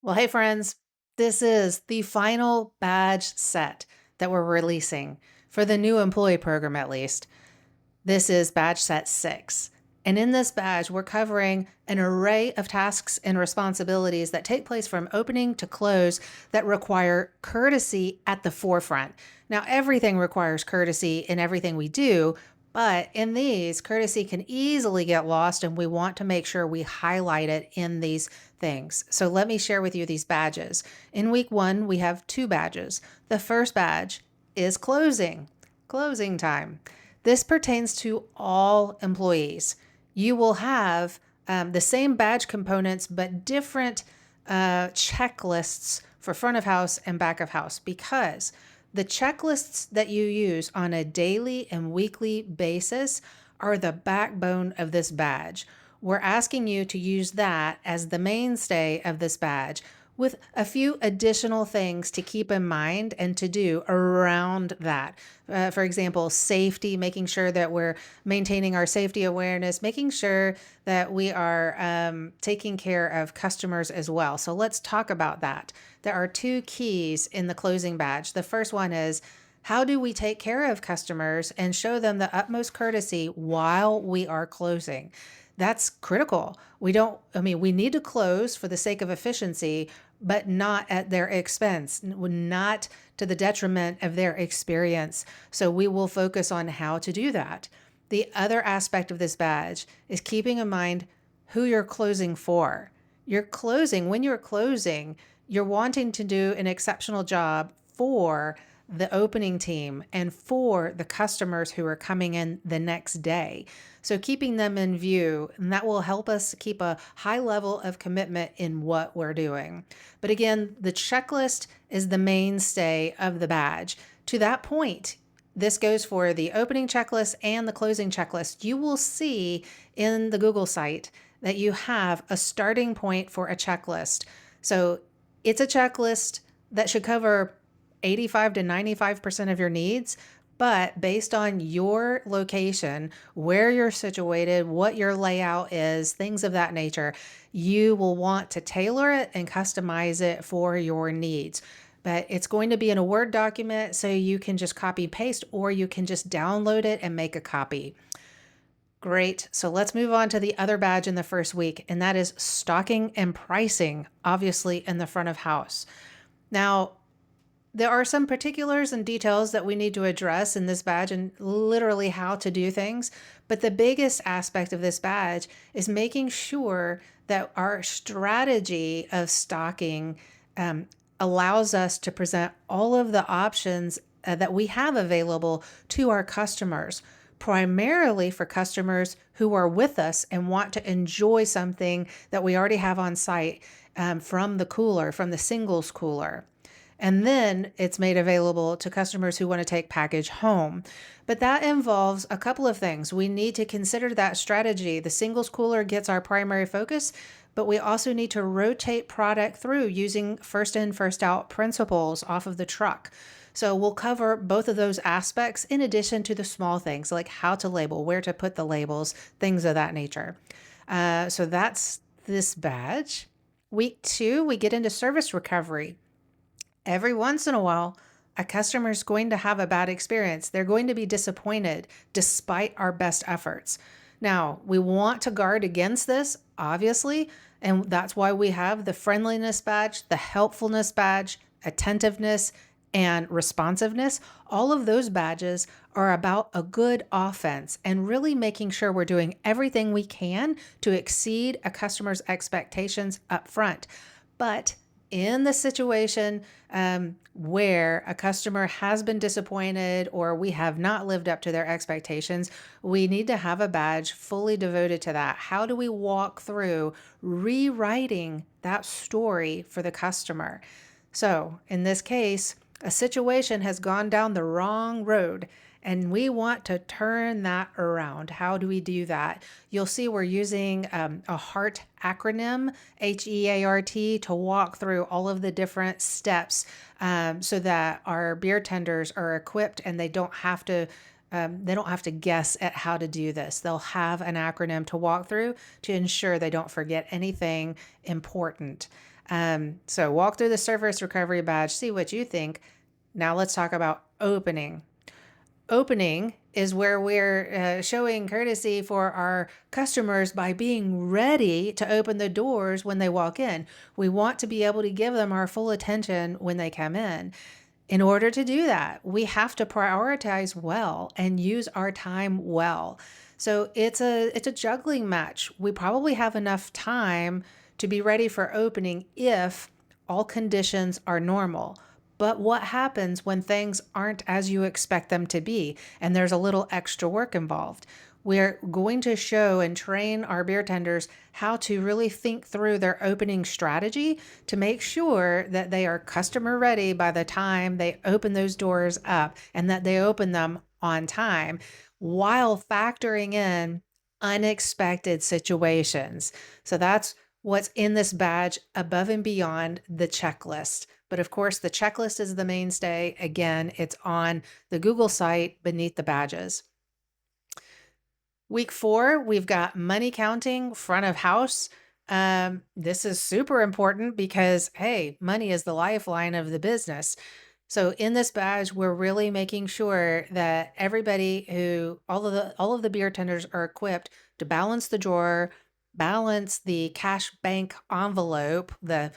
Well, hey, friends, this is the final badge set that we're releasing for the new employee program, at least. This is badge set 6. And in this badge, we're covering an array of tasks and responsibilities that take place from opening to close that require courtesy at the forefront. Now, everything requires courtesy in everything we do, but in these, courtesy can easily get lost, and we want to make sure we highlight it in these things. So, let me share with you these badges. In week 1, we have 2 badges. The first badge is closing time. This pertains to all employees. You will have the same badge components, but different checklists for front of house and back of house, because the checklists that you use on a daily and weekly basis are the backbone of this badge. We're asking you to use that as the mainstay of this badge, with a few additional things to keep in mind and to do around that. For example, safety, making sure that we're maintaining our safety awareness, making sure that we are taking care of customers as well. So let's talk about that. There are 2 keys in the closing badge. The first one is, how do we take care of customers and show them the utmost courtesy while we are closing? That's critical. We need to close for the sake of efficiency, but not at their expense, not to the detriment of their experience. So we will focus on how to do that. The other aspect of this badge is keeping in mind who you're closing for. When you're closing, you're wanting to do an exceptional job for the opening team and for the customers who are coming in the next day. So keeping them in view, and that will help us keep a high level of commitment in what we're doing. But again, the checklist is the mainstay of the badge. To that point, this goes for the opening checklist and the closing checklist. You will see in the Google site that you have a starting point for a checklist. So it's a checklist that should cover 85 to 95% of your needs, but based on your location, where you're situated, what your layout is, things of that nature, you will want to tailor it and customize it for your needs. But it's going to be in a Word document, so you can just copy paste, or you can just download it and make a copy. Great. So let's move on to the other badge in the first week, and that is stocking and pricing, obviously in the front of house. Now, there are some particulars and details that we need to address in this badge and literally how to do things. But the biggest aspect of this badge is making sure that our strategy of stocking allows us to present all of the options that we have available to our customers, primarily for customers who are with us and want to enjoy something that we already have on site from the cooler, from the singles cooler. And then it's made available to customers who want to take package home. But that involves a couple of things. We need to consider that strategy. The singles cooler gets our primary focus, but we also need to rotate product through using first in, first out principles off of the truck. So we'll cover both of those aspects in addition to the small things like how to label, where to put the labels, things of that nature. So that's this badge. Week 2, we get into service recovery. Every once in a while, a customer is going to have a bad experience. They're going to be disappointed despite our best efforts. Now, we want to guard against this, obviously, and that's why we have the friendliness badge, the helpfulness badge, attentiveness, and responsiveness. All of those badges are about a good offense and really making sure we're doing everything we can to exceed a customer's expectations up front. But in the situation where a customer has been disappointed or we have not lived up to their expectations, we need to have a badge fully devoted to that. How do we walk through rewriting that story for the customer? So in this case, a situation has gone down the wrong road and we want to turn that around. How do we do that? You'll see we're using a HEART acronym, HEART, to walk through all of the different steps so that our beer tenders are equipped and they don't have to guess at how to do this. They'll have an acronym to walk through to ensure they don't forget anything important. So walk through the service recovery badge, see what you think. Now let's talk about opening. Opening is where we're showing courtesy for our customers by being ready to open the doors when they walk in. We want to be able to give them our full attention when they come in. In order to do that, we have to prioritize well and use our time well. So it's a juggling match. We probably have enough time to be ready for opening if all conditions are normal. But what happens when things aren't as you expect them to be and there's a little extra work involved? We're going to show and train our beer tenders how to really think through their opening strategy to make sure that they are customer ready by the time they open those doors up and that they open them on time while factoring in unexpected situations. So that's what's in this badge above and beyond the checklist. But of course, the checklist is the mainstay. Again, it's on the Google site beneath the badges. Week 4, we've got money counting, front of house. This is super important because, hey, money is the lifeline of the business. So in this badge, we're really making sure that all of the beer tenders are equipped to balance the drawer, balance the cash bank envelope, the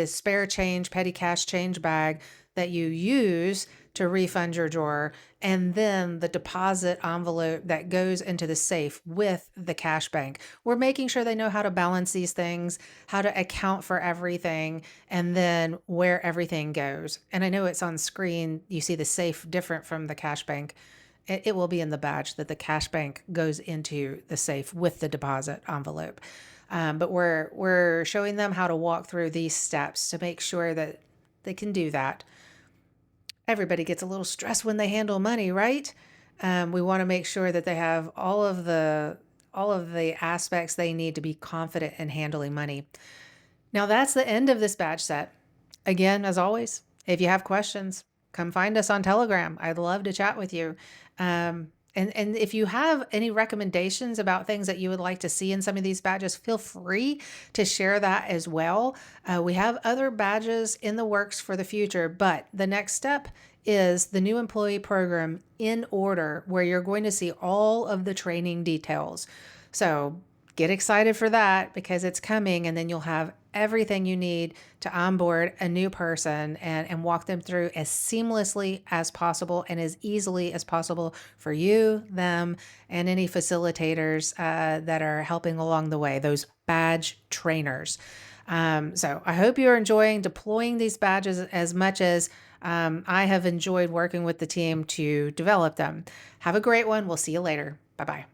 spare change, petty cash change bag that you use to refund your drawer, and then the deposit envelope that goes into the safe with the cash bank. We're making sure they know how to balance these things, how to account for everything, and then where everything goes. And I know it's on screen. You see the safe different from the cash bank. It will be in the badge that the cash bank goes into the safe with the deposit envelope. But we're showing them how to walk through these steps to make sure that they can do that. Everybody gets a little stressed when they handle money, right? We want to make sure that they have all of the aspects they need to be confident in handling money. Now that's the end of this badge set. Again, as always, if you have questions, come find us on Telegram. I'd love to chat with you. And if you have any recommendations about things that you would like to see in some of these badges, feel free to share that as well. We have other badges in the works for the future, but the next step is the new employee program in order, where you're going to see all of the training details. So get excited for that because it's coming, and then you'll have everything you need to onboard a new person and walk them through as seamlessly as possible and as easily as possible for you, them, and any facilitators that are helping along the way, those badge trainers. So I hope you're enjoying deploying these badges as much as I have enjoyed working with the team to develop them. Have a great one. We'll see you later. Bye-bye.